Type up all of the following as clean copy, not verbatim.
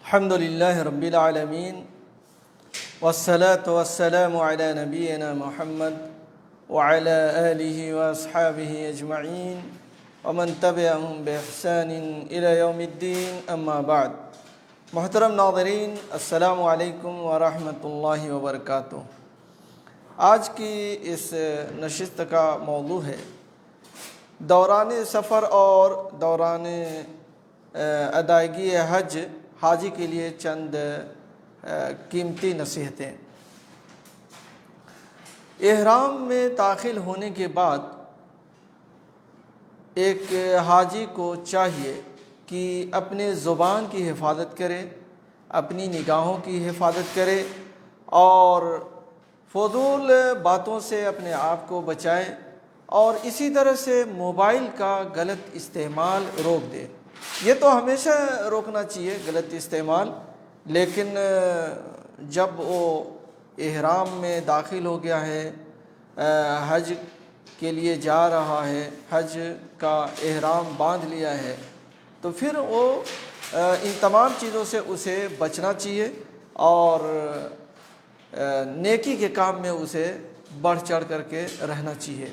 الحمد لله رب العالمين والصلاة والسلام على نبينا محمد وعلى آله وأصحابه أجمعين ومن تبعهم بإحسان إلى يوم الدين أما بعد۔ محترم ناظرین، السلام علیکم ورحمۃ اللہ وبرکاتہ۔ آج کی اس نشست کا موضوع ہے دوران سفر اور دوران ادائیگی حج حاجی کے لیے چند قیمتی نصیحتیں۔ احرام میں داخل ہونے کے بعد ایک حاجی کو چاہیے کہ اپنے زبان کی حفاظت کرے، اپنی نگاہوں کی حفاظت کرے اور فضول باتوں سے اپنے آپ کو بچائے، اور اسی طرح سے موبائل کا غلط استعمال روک دے۔ یہ تو ہمیشہ روکنا چاہیے غلط استعمال، لیکن جب وہ احرام میں داخل ہو گیا ہے، حج کے لیے جا رہا ہے، حج کا احرام باندھ لیا ہے، تو پھر وہ ان تمام چیزوں سے اسے بچنا چاہیے اور نیکی کے کام میں اسے بڑھ چڑھ کر کے رہنا چاہیے۔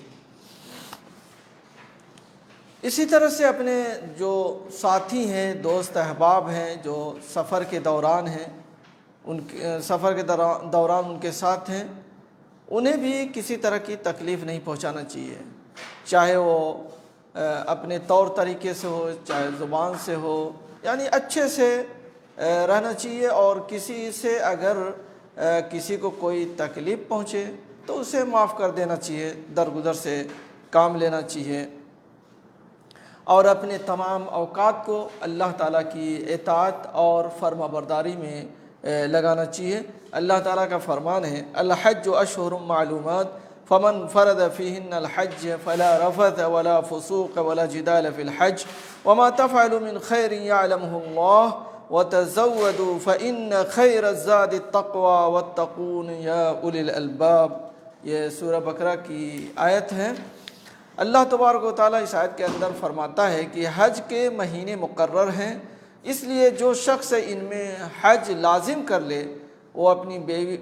اسی طرح سے اپنے جو ساتھی ہیں، دوست احباب ہیں جو سفر کے دوران ہیں، سفر کے دوران ان کے ساتھ ہیں، انہیں بھی کسی طرح کی تکلیف نہیں پہنچانا چاہیے، چاہے وہ اپنے طور طریقے سے ہو، چاہے زبان سے ہو، یعنی اچھے سے رہنا چاہیے، اور کسی سے اگر کسی کو کوئی تکلیف پہنچے تو اسے معاف کر دینا چاہیے، درگزر سے کام لینا چاہیے، اور اپنے تمام اوقات کو اللہ تعالیٰ کی اطاعت اور فرما برداری میں لگانا چاہیے۔ اللہ تعالیٰ کا فرمان ہے، الحج اشہر معلومات فمن فرد فیہن الحج فلا رفث ولا فسوق ولا جدال فی الحج وما تفعلوا من خیر یعلمہ اللہ وتزودوا فإن خیر الزاد التقوی واتقون یا اولی الالباب۔ یہ سورہ بقرہ کی آیت ہے۔ اللہ تبارک و تعالیٰ اس آیت کے اندر فرماتا ہے کہ حج کے مہینے مقرر ہیں، اس لیے جو شخص ان میں حج لازم کر لے وہ اپنی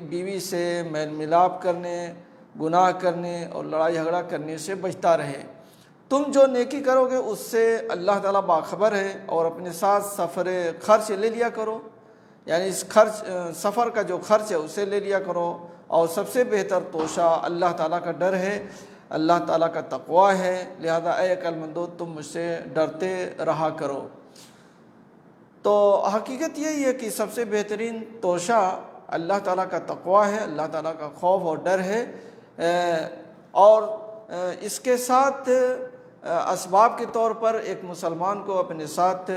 بیوی سے میل ملاپ کرنے، گناہ کرنے اور لڑائی جھگڑا کرنے سے بچتا رہے۔ تم جو نیکی کرو گے اس سے اللہ تعالیٰ باخبر ہے، اور اپنے ساتھ سفر خرچ لے لیا کرو، یعنی اس سفر کا جو خرچ ہے اسے لے لیا کرو، اور سب سے بہتر توشہ اللہ تعالیٰ کا ڈر ہے، اللہ تعالیٰ کا تقوی ہے، لہذا اے عقل مندو تم مجھ سے ڈرتے رہا کرو۔ تو حقیقت یہی ہے کہ سب سے بہترین توشہ اللہ تعالیٰ کا تقوی ہے، اللہ تعالیٰ کا خوف اور ڈر ہے، اور اس کے ساتھ اسباب کے طور پر ایک مسلمان کو اپنے ساتھ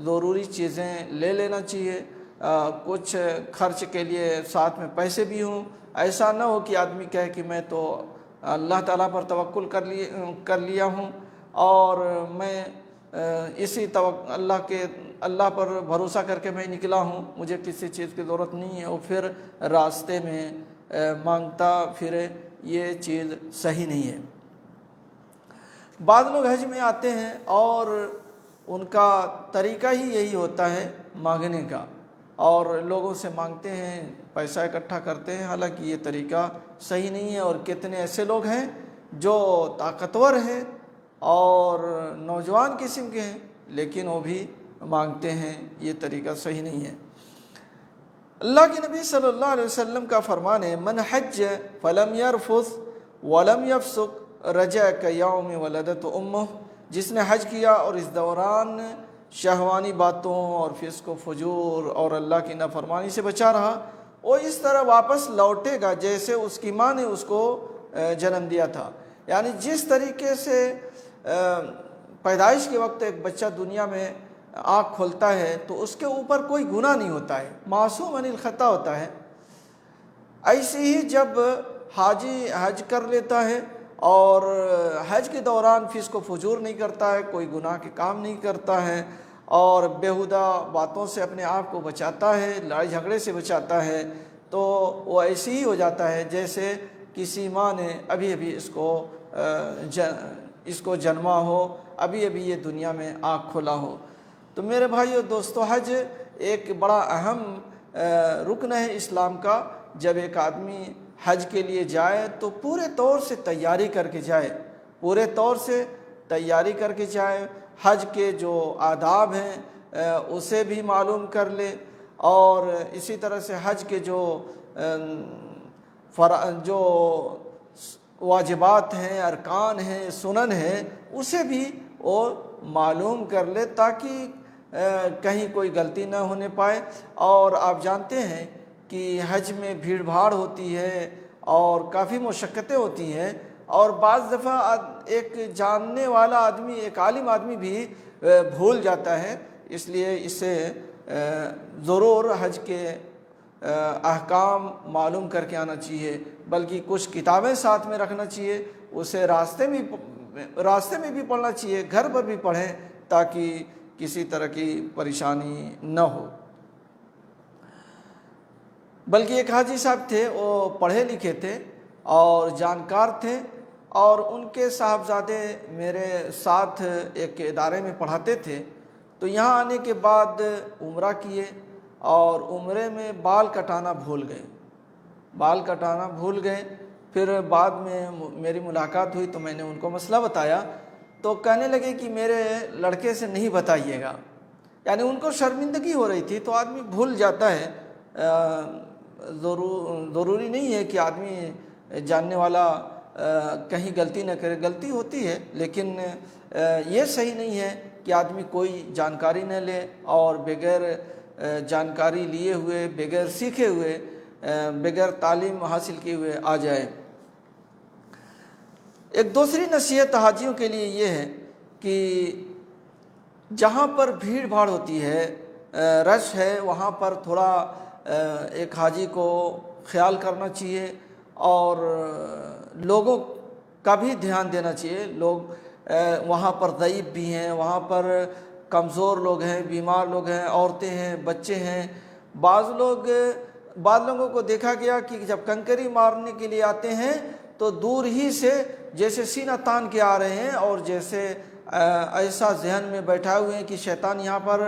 ضروری چیزیں لے لینا چاہیے، کچھ خرچ کے لیے ساتھ میں پیسے بھی ہوں۔ ایسا نہ ہو کہ آدمی کہے کہ میں تو اللہ تعالیٰ پر توکل کر لیا ہوں اور میں اللہ پر بھروسہ کر کے میں نکلا ہوں، مجھے کسی چیز کی ضرورت نہیں ہے، اور پھر راستے میں مانگتا پھرے، یہ چیز صحیح نہیں ہے۔ بعض لوگ حج میں آتے ہیں اور ان کا طریقہ ہی یہی ہوتا ہے مانگنے کا، اور لوگوں سے مانگتے ہیں، پیسہ اکٹھا کرتے ہیں، حالانکہ یہ طریقہ صحیح نہیں ہے۔ اور کتنے ایسے لوگ ہیں جو طاقتور ہیں اور نوجوان قسم کے ہیں لیکن وہ بھی مانگتے ہیں، یہ طریقہ صحیح نہیں ہے۔ اللہ کے نبی صلی اللہ علیہ وسلم کا فرمان ہے، من حج فلم یرفث ولم یفسق رجع کیوم ولدت امہ۔ جس نے حج کیا اور اس دوران شہوانی باتوں اور فسق و فجور اور اللہ کی نافرمانی سے بچا رہا، وہ اس طرح واپس لوٹے گا جیسے اس کی ماں نے اس کو جنم دیا تھا۔ یعنی جس طریقے سے پیدائش کے وقت ایک بچہ دنیا میں آنکھ کھولتا ہے تو اس کے اوپر کوئی گناہ نہیں ہوتا ہے، معصوم عن الخطا ہوتا ہے، ایسے ہی جب حاجی حج کر لیتا ہے اور حج کے دوران فسق و فجور نہیں کرتا ہے، کوئی گناہ کے کام نہیں کرتا ہے، اور بیہودہ باتوں سے اپنے آپ کو بچاتا ہے، لڑائی جھگڑے سے بچاتا ہے، تو وہ ایسے ہی ہو جاتا ہے جیسے کسی ماں نے ابھی ابھی اس کو جنما ہو، ابھی ابھی یہ دنیا میں آنکھ کھولا ہو۔ تو میرے بھائیو دوستو، حج ایک بڑا اہم رکن ہے اسلام کا۔ جب ایک آدمی حج کے لیے جائے تو پورے طور سے تیاری کر کے جائے، پورے طور سے تیاری کر کے جائے، حج کے جو آداب ہیں اسے بھی معلوم کر لے، اور اسی طرح سے حج کے جو واجبات ہیں، ارکان ہیں، سنن ہیں، اسے بھی وہ معلوم کر لے تاکہ کہیں کوئی غلطی نہ ہونے پائے۔ اور آپ جانتے ہیں کہ حج میں بھیڑ بھاڑ ہوتی ہے اور کافی مشقتیں ہوتی ہیں، اور بعض دفعہ ایک جاننے والا آدمی، ایک عالم آدمی بھی بھول جاتا ہے۔ اس لیے اسے ضرور حج کے احکام معلوم کر کے آنا چاہیے، بلکہ کچھ کتابیں ساتھ میں رکھنا چاہیے، اسے راستے میں بھی پڑھنا چاہیے، گھر پر بھی پڑھیں تاکہ کسی طرح کی پریشانی نہ ہو۔ بلکہ ایک حاجی صاحب تھے، وہ پڑھے لکھے تھے اور جانکار تھے، اور ان کے صاحبزادے میرے ساتھ ایک ادارے میں پڑھاتے تھے۔ تو یہاں آنے کے بعد عمرہ کیے، اور عمرے میں بال کٹانا بھول گئے۔ پھر بعد میں میری ملاقات ہوئی تو میں نے ان کو مسئلہ بتایا، تو کہنے لگے کہ میرے لڑکے سے نہیں بتائیے گا، یعنی ان کو شرمندگی ہو رہی تھی۔ تو آدمی بھول جاتا ہے، ضروری نہیں ہے کہ آدمی جاننے والا کہیں غلطی نہ کرے، غلطی ہوتی ہے، لیکن یہ صحیح نہیں ہے کہ آدمی کوئی جانکاری نہ لے اور بغیر جانکاری لیے ہوئے، بغیر سیکھے ہوئے، بغیر تعلیم حاصل کیے ہوئے آ جائے۔ ایک دوسری نصیحت حاجیوں کے لیے یہ ہے کہ جہاں پر بھیڑ بھاڑ ہوتی ہے، رش ہے، وہاں پر تھوڑا ایک حاجی کو خیال کرنا چاہیے، اور لوگوں کا بھی دھیان دینا چاہیے۔ لوگ وہاں پر ضعیف بھی ہیں، وہاں پر کمزور لوگ ہیں، بیمار لوگ ہیں، عورتیں ہیں، بچے ہیں۔ بعض لوگوں کو دیکھا گیا کہ جب کنکری مارنے کے لیے آتے ہیں تو دور ہی سے جیسے سینہ تان کے آ رہے ہیں، اور جیسے ایسا ذہن میں بیٹھا ہوئے ہیں کہ شیطان یہاں پر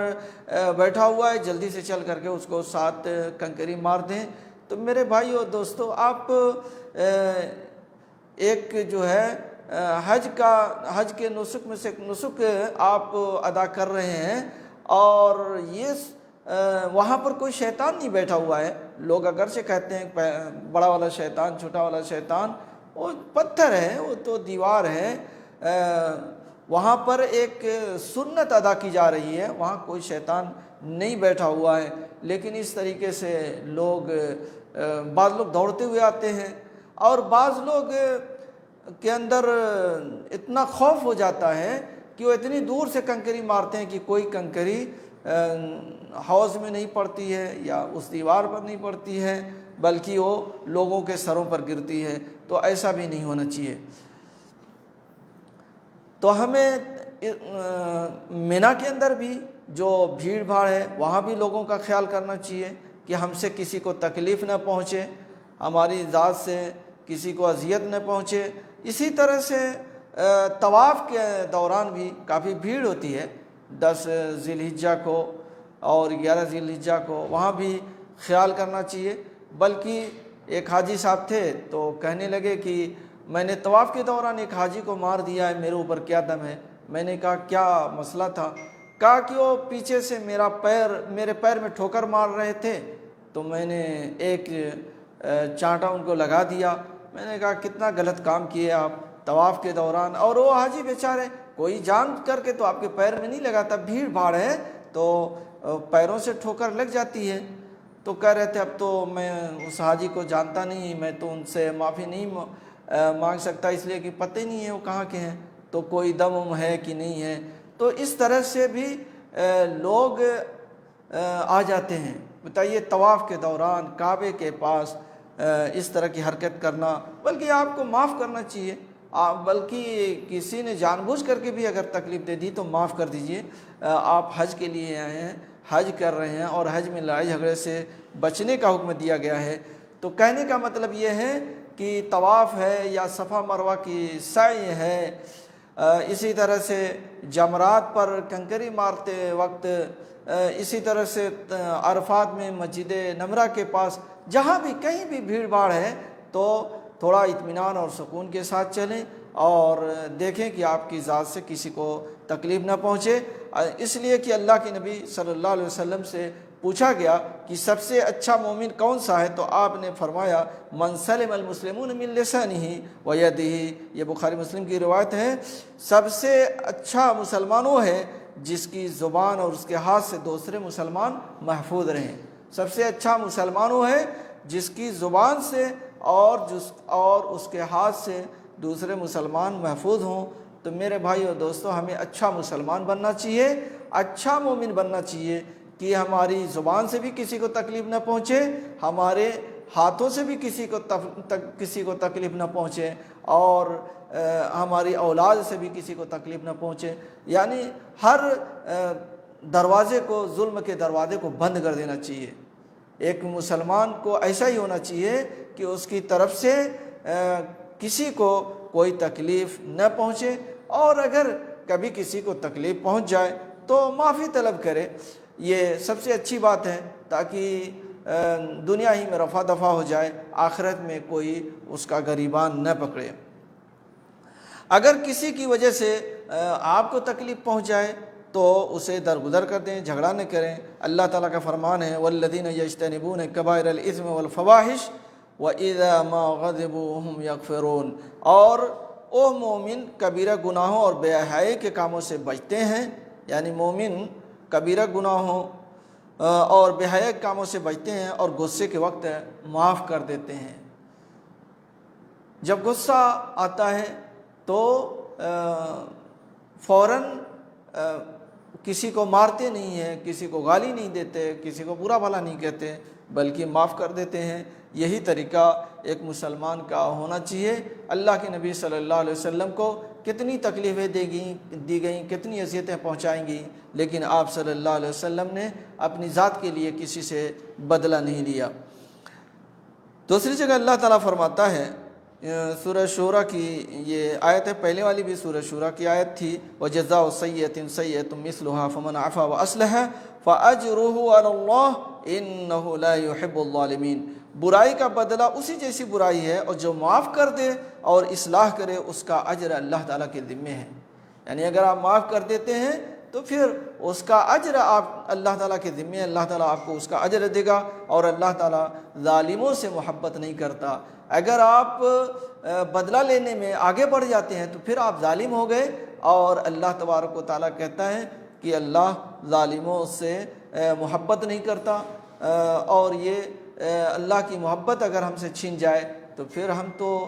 بیٹھا ہوا ہے، جلدی سے چل کر کے اس کو 7 کنکری مار دیں۔ تو میرے بھائی اور دوستو، آپ ایک جو ہے حج کے نسک میں سے ایک نسک آپ ادا کر رہے ہیں، اور یہ وہاں پر کوئی شیطان نہیں بیٹھا ہوا ہے۔ لوگ اگرچہ کہتے ہیں بڑا والا شیطان، چھوٹا والا شیطان، وہ پتھر ہے، وہ تو دیوار ہے۔ وہاں پر ایک سنت ادا کی جا رہی ہے، وہاں کوئی شیطان نہیں بیٹھا ہوا ہے، لیکن اس طریقے سے بعض لوگ دوڑتے ہوئے آتے ہیں، اور بعض لوگ کے اندر اتنا خوف ہو جاتا ہے کہ وہ اتنی دور سے کنکری مارتے ہیں کہ کوئی کنکری حوض میں نہیں پڑتی ہے یا اس دیوار پر نہیں پڑتی ہے، بلکہ وہ لوگوں کے سروں پر گرتی ہے۔ تو ایسا بھی نہیں ہونا چاہیے۔ تو ہمیں مینا کے اندر بھی جو بھیڑ بھاڑ ہے وہاں بھی لوگوں کا خیال کرنا چاہیے کہ ہم سے کسی کو تکلیف نہ پہنچے، ہماری ذات سے کسی کو اذیت نہ پہنچے۔ اسی طرح سے طواف کے دوران بھی کافی بھیڑ ہوتی ہے، 10 ذی الحجہ کو اور 11 ذی الحجہ کو، وہاں بھی خیال کرنا چاہیے۔ بلکہ ایک حاجی صاحب تھے تو کہنے لگے کہ میں نے طواف کے دوران ایک حاجی کو مار دیا ہے، میرے اوپر کیا دم ہے؟ میں نے کہا کیا مسئلہ تھا؟ کہا کہ وہ پیچھے سے میرے پیر میں ٹھوکر مار رہے تھے، تو میں نے ایک چانٹا ان کو لگا دیا۔ میں نے کہا کتنا غلط کام کیے آپ طواف کے دوران، اور وہ حاجی بیچارے کوئی جان کر کے تو آپ کے پیر میں نہیں لگاتا، بھیڑ بھاڑ ہے تو پیروں سے ٹھوکر لگ جاتی ہے۔ تو کہہ رہے تھے اب تو میں اس حاجی کو جانتا نہیں، میں تو ان سے معافی نہیں مانگ سکتا، اس لیے کہ پتہ ہی نہیں ہے وہ کہاں کے ہیں، تو کوئی دم ہے کہ نہیں ہے۔ تو اس طرح سے بھی لوگ آ جاتے ہیں۔ بتائیے طواف کے دوران کعبے کے پاس اس طرح کی حرکت کرنا، بلکہ آپ کو معاف کرنا چاہیے، بلکہ کسی نے جان بوجھ کر کے بھی اگر تکلیف دے دی تو معاف کر دیجئے۔ آپ حج کے لیے آئے ہیں، حج کر رہے ہیں، اور حج میں لڑائی جھگڑے سے بچنے کا حکم دیا گیا ہے۔ تو کہنے کا مطلب یہ ہے کہ طواف ہے یا صفا مروہ کی سعی ہے، اسی طرح سے جمرات پر کنکری مارتے وقت، اسی طرح سے عرفات میں مسجد نمرہ کے پاس جہاں بھی کہیں بھی بھیڑ بھاڑ ہے تو تھوڑا اطمینان اور سکون کے ساتھ چلیں اور دیکھیں کہ آپ کی ذات سے کسی کو تکلیف نہ پہنچے۔ اس لیے کہ اللہ کے نبی صلی اللہ علیہ وسلم سے پوچھا گیا کہ سب سے اچھا مومن کون سا ہے، تو آپ نے فرمایا من سلم المسلمون من لسانہ و یدہ، یہ بخاری مسلم کی روایت ہے۔ سب سے اچھا مسلمان وہ ہے جس کی زبان اور اس کے ہاتھ سے دوسرے مسلمان محفوظ رہیں۔ سب سے اچھا مسلمان وہ ہے جس کی زبان سے اور اس کے ہاتھ سے دوسرے مسلمان محفوظ ہوں۔ تو میرے بھائی اور دوستو، ہمیں اچھا مسلمان بننا چاہیے، اچھا مومن بننا چاہیے کہ ہماری زبان سے بھی کسی کو تکلیف نہ پہنچے، ہمارے ہاتھوں سے بھی کسی کو تکلیف نہ پہنچے، اور ہماری اولاد سے بھی کسی کو تکلیف نہ پہنچے۔ یعنی ہر دروازے کو، ظلم کے دروازے کو بند کر دینا چاہیے۔ ایک مسلمان کو ایسا ہی ہونا چاہیے کہ اس کی طرف سے کسی کو کوئی تکلیف نہ پہنچے، اور اگر کبھی کسی کو تکلیف پہنچ جائے تو معافی طلب کرے۔ یہ سب سے اچھی بات ہے، تاکہ دنیا ہی میں رفع دفع ہو جائے، آخرت میں کوئی اس کا گریبان نہ پکڑے۔ اگر کسی کی وجہ سے آپ کو تکلیف پہنچ جائے تو اسے درگزر کر دیں، جھگڑا نہ کریں۔ اللہ تعالیٰ کا فرمان ہے والذین یجتنبون کبائر الاثم والفواحش وَإِذَا مَا غَضِبُوا هُمْ يَغْفِرُونَ، اور وہ مومن کبیرہ گناہوں اور بے حیائی کے کاموں سے بچتے ہیں۔ یعنی مومن کبیرہ گناہوں اور بے حیائی کے کاموں سے بچتے ہیں اور غصے کے وقت معاف کر دیتے ہیں۔ جب غصہ آتا ہے تو فوراً کسی کو مارتے نہیں ہیں، کسی کو گالی نہیں دیتے، کسی کو برا بھلا نہیں کہتے، بلکہ معاف کر دیتے ہیں۔ یہی طریقہ ایک مسلمان کا ہونا چاہیے۔ اللہ کے نبی صلی اللہ علیہ وسلم کو کتنی تکلیفیں دی گئیں، کتنی اذیتیں پہنچائیں گی، لیکن آپ صلی اللہ علیہ وسلم نے اپنی ذات کے لیے کسی سے بدلہ نہیں لیا۔ دوسری جگہ اللہ تعالیٰ فرماتا ہے، سورہ شورى کی یہ آیت ہے، پہلے والی بھی سورہ شورى کی آیت تھی، وَجَزَاءُ سَيِّئَةٍ سَيِّئَةٌ مِثْلُهَا فَمَنْ عَفَا وَأَصْلَحَ فَأَجْرُهُ عَلَى اللَّهِ إِنَّهُ لَا يُحِبُّ الظَّالِمِينَ۔ برائی کا بدلہ اسی جیسی برائی ہے، اور جو معاف کر دے اور اصلاح کرے اس کا اجر اللہ تعالیٰ کے ذمے ہے۔ یعنی اگر آپ معاف کر دیتے ہیں تو پھر اس کا اجر آپ اللہ تعالیٰ کے ذمے ہے، اللہ تعالیٰ آپ کو اس کا اجر دے گا، اور اللہ تعالیٰ ظالموں سے محبت نہیں کرتا۔ اگر آپ بدلہ لینے میں آگے بڑھ جاتے ہیں تو پھر آپ ظالم ہو گئے، اور اللہ تبارک و تعالیٰ کہتا ہے کہ اللہ ظالموں سے محبت نہیں کرتا، اور یہ اللہ کی محبت اگر ہم سے چھین جائے تو پھر ہم تو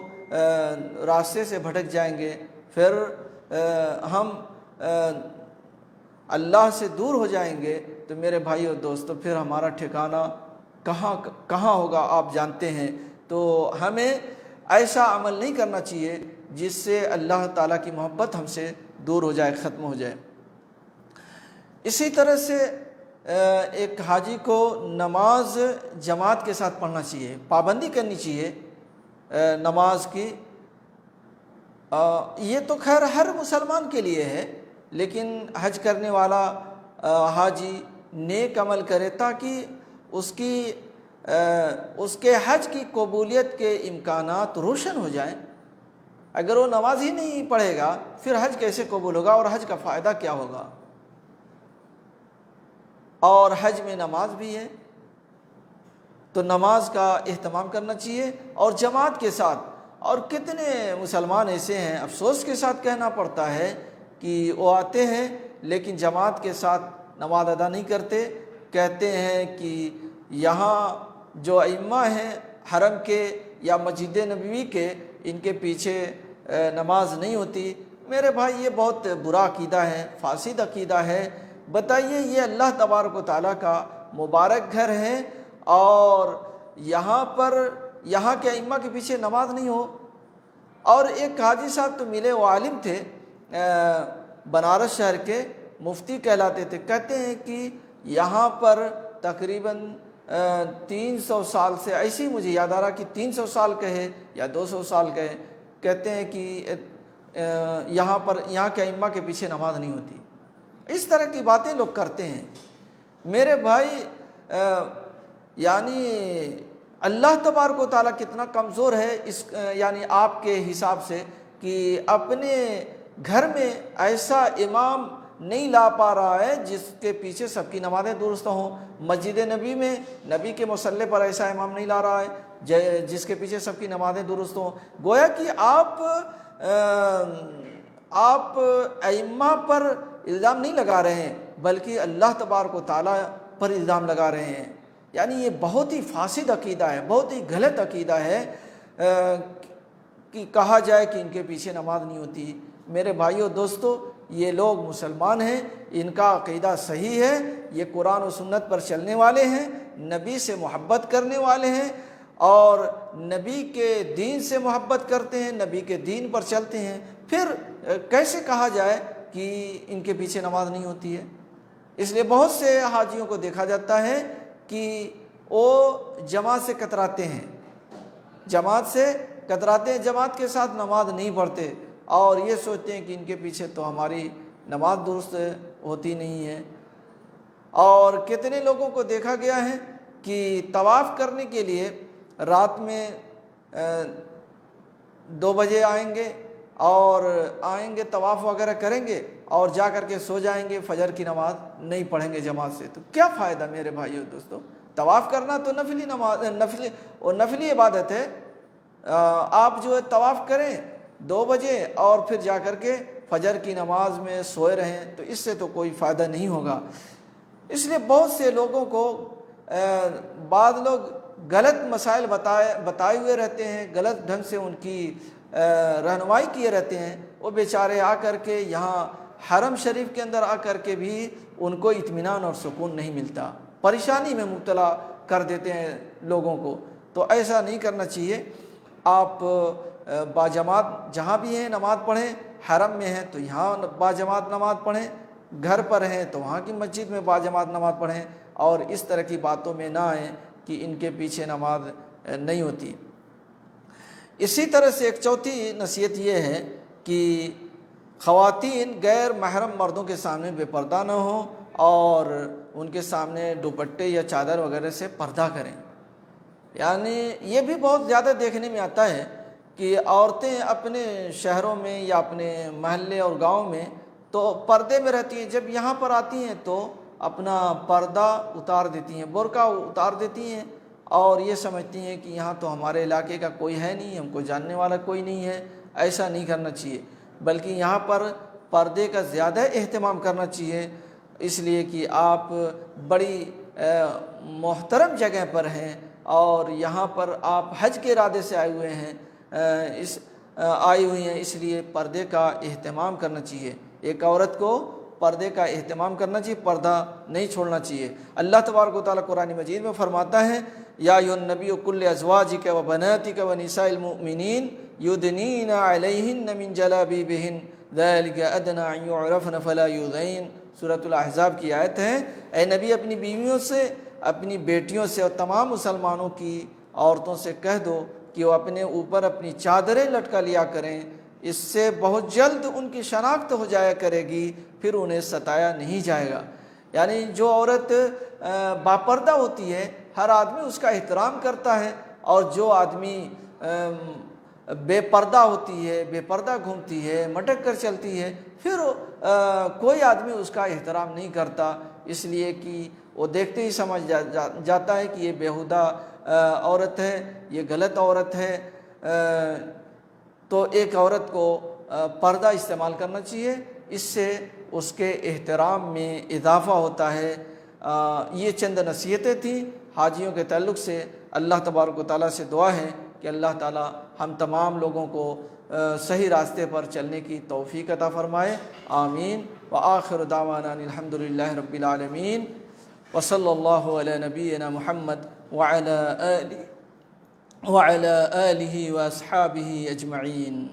راستے سے بھٹک جائیں گے، پھر ہم اللہ سے دور ہو جائیں گے۔ تو میرے بھائی اور دوستو، پھر ہمارا ٹھکانہ کہاں ہوگا آپ جانتے ہیں۔ تو ہمیں ایسا عمل نہیں کرنا چاہیے جس سے اللہ تعالیٰ کی محبت ہم سے دور ہو جائے، ختم ہو جائے۔ اسی طرح سے ایک حاجی کو نماز جماعت کے ساتھ پڑھنا چاہیے، پابندی کرنی چاہیے نماز کی۔ یہ تو خیر ہر مسلمان کے لیے ہے، لیکن حج کرنے والا حاجی نیک عمل کرے تاکہ اس کے حج کی قبولیت کے امکانات روشن ہو جائیں۔ اگر وہ نماز ہی نہیں پڑھے گا پھر حج کیسے قبول ہوگا، اور حج کا فائدہ کیا ہوگا؟ اور حج میں نماز بھی ہے، تو نماز کا اہتمام کرنا چاہیے اور جماعت کے ساتھ۔ اور کتنے مسلمان ایسے ہیں، افسوس کے ساتھ کہنا پڑتا ہے کہ وہ آتے ہیں لیکن جماعت کے ساتھ نماز ادا نہیں کرتے، کہتے ہیں کہ یہاں جو ائمہ ہیں حرم کے یا مسجد نبوی کے، ان کے پیچھے نماز نہیں ہوتی۔ میرے بھائی، یہ بہت برا عقیدہ ہے، فاسد عقیدہ ہے۔ بتائیے، یہ اللہ تبارک و تعالیٰ کا مبارک گھر ہے، اور یہاں کے ائمہ کے پیچھے نماز نہیں ہو۔ اور ایک حاجی صاحب تو ملے، وہ عالم تھے، بنارس شہر کے مفتی کہلاتے تھے، کہتے ہیں کہ یہاں پر تقریباً 300 سال سے، ایسی مجھے یاد آ رہا کہ 300 سال کہے یا 200 سال کہے، کہتے ہیں کہ یہاں کے ائمہ کے پیچھے نماز نہیں ہوتی۔ اس طرح کی باتیں لوگ کرتے ہیں۔ میرے بھائی یعنی اللہ تبارک و تعالیٰ کتنا کمزور ہے اس یعنی آپ کے حساب سے کہ اپنے گھر میں ایسا امام نہیں لا پا رہا ہے جس کے پیچھے سب کی نمازیں درست ہوں۔ مسجد نبی میں نبی کے مصلی پر ایسا امام نہیں لا رہا ہے جس کے پیچھے سب کی نمازیں درست ہوں۔ گویا کہ آپ ائمہ پر الزام نہیں لگا رہے ہیں بلکہ اللہ تبارک و تعالیٰ پر الزام لگا رہے ہیں۔ یعنی یہ بہت ہی فاسد عقیدہ ہے، بہت ہی غلط عقیدہ ہے کہ کہا جائے کہ ان کے پیچھے نماز نہیں ہوتی۔ میرے بھائیوں دوستو، یہ لوگ مسلمان ہیں، ان کا عقیدہ صحیح ہے، یہ قرآن و سنت پر چلنے والے ہیں، نبی سے محبت کرنے والے ہیں اور نبی کے دین سے محبت کرتے ہیں، نبی کے دین پر چلتے ہیں۔ پھر کیسے کہا جائے کہ ان کے پیچھے نماز نہیں ہوتی ہے؟ اس لیے بہت سے حاجیوں کو دیکھا جاتا ہے کہ وہ جماعت سے کتراتے ہیں، جماعت کے ساتھ نماز نہیں پڑھتے اور یہ سوچتے ہیں کہ ان کے پیچھے تو ہماری نماز درست ہوتی نہیں ہے۔ اور کتنے لوگوں کو دیکھا گیا ہے کہ طواف کرنے کے لیے رات میں 2 بجے آئیں گے اور طواف وغیرہ کریں گے اور جا کر کے سو جائیں گے، فجر کی نماز نہیں پڑھیں گے جماعت سے۔ تو کیا فائدہ میرے بھائیو دوستو؟ طواف کرنا تو نفلی عبادت ہے۔ آپ جو ہے طواف کریں 2 بجے اور پھر جا کر کے فجر کی نماز میں سوئے رہیں، تو اس سے تو کوئی فائدہ نہیں ہوگا۔ اس لیے بہت سے لوگوں کو بعض لوگ غلط مسائل بتائے ہوئے رہتے ہیں، غلط ڈھنگ سے ان کی رہنمائی کیے رہتے ہیں۔ وہ بیچارے آ کر کے یہاں حرم شریف کے اندر آ کر کے بھی ان کو اطمینان اور سکون نہیں ملتا، پریشانی میں مبتلا کر دیتے ہیں لوگوں کو۔ تو ایسا نہیں کرنا چاہیے۔ آپ باجماعت جہاں بھی ہیں نماز پڑھیں، حرم میں ہیں تو یہاں باجماعت نماز پڑھیں، گھر پر ہیں تو وہاں کی مسجد میں باجماعت نماز پڑھیں، اور اس طرح کی باتوں میں نہ آئیں کہ ان کے پیچھے نماز نہیں ہوتی۔ اسی طرح سے ایک چوتھی نصیحت یہ ہے کہ خواتین غیر محرم مردوں کے سامنے بے پردہ نہ ہوں اور ان کے سامنے دوپٹے یا چادر وغیرہ سے پردہ کریں۔ یعنی یہ بھی بہت زیادہ دیکھنے میں آتا ہے کہ عورتیں اپنے شہروں میں یا اپنے محلے اور گاؤں میں تو پردے میں رہتی ہیں، جب یہاں پر آتی ہیں تو اپنا پردہ اتار دیتی ہیں، برقع اتار دیتی ہیں اور یہ سمجھتی ہیں کہ یہاں تو ہمارے علاقے کا کوئی ہے نہیں، ہم کو جاننے والا کوئی نہیں ہے۔ ایسا نہیں کرنا چاہیے، بلکہ یہاں پر پردے کا زیادہ اہتمام کرنا چاہیے، اس لیے کہ آپ بڑی محترم جگہ پر ہیں اور یہاں پر آپ حج کے ارادے سے آئے ہوئے ہیں، آئی ہوئی ہیں، اس لیے پردے کا اہتمام کرنا چاہیے۔ ایک عورت کو پردے کا اہتمام کرنا چاہیے، پردہ نہیں چھوڑنا چاہیے۔ اللہ تبارک و تعالیٰ قرآن مجید میں فرماتا ہے، یا ایھا النبی کل ازواجک و بناتک و نساء المؤمنین یدنین علیہن من جلابیبہن ذلک ادنی ان یعرفن فلا یؤذین۔ سورۃ الاحزاب کی آیت ہے۔ اے نبی اپنی بیویوں سے، اپنی بیٹیوں سے اور تمام مسلمانوں کی عورتوں سے کہہ دو کہ وہ اپنے اوپر اپنی چادریں لٹکا لیا کریں، اس سے بہت جلد ان کی شناخت ہو جایا کرے گی، پھر انہیں ستایا نہیں جائے گا۔ یعنی جو عورت باپردہ ہوتی ہے ہر آدمی اس کا احترام کرتا ہے، اور جو آدمی بے پردہ ہوتی ہے، بے پردہ گھومتی ہے، مٹک کر چلتی ہے، پھر کوئی آدمی اس کا احترام نہیں کرتا، اس لیے کہ وہ دیکھتے ہی سمجھ جاتا ہے کہ یہ بیہودہ عورت ہے، یہ غلط عورت ہے۔ تو ایک عورت کو پردہ استعمال کرنا چاہیے، اس سے اس کے احترام میں اضافہ ہوتا ہے۔ یہ چند نصیحتیں تھیں حاجیوں کے تعلق سے۔ اللہ تبارک و تعالیٰ سے دعا ہے کہ اللہ تعالیٰ ہم تمام لوگوں کو صحیح راستے پر چلنے کی توفیق عطا فرمائے، آمین۔ وآخر دعوانا الحمد للہ رب العالمین، وصلی اللہ علی نبینا محمد وعلی آلہ واصحابہ اجمعین۔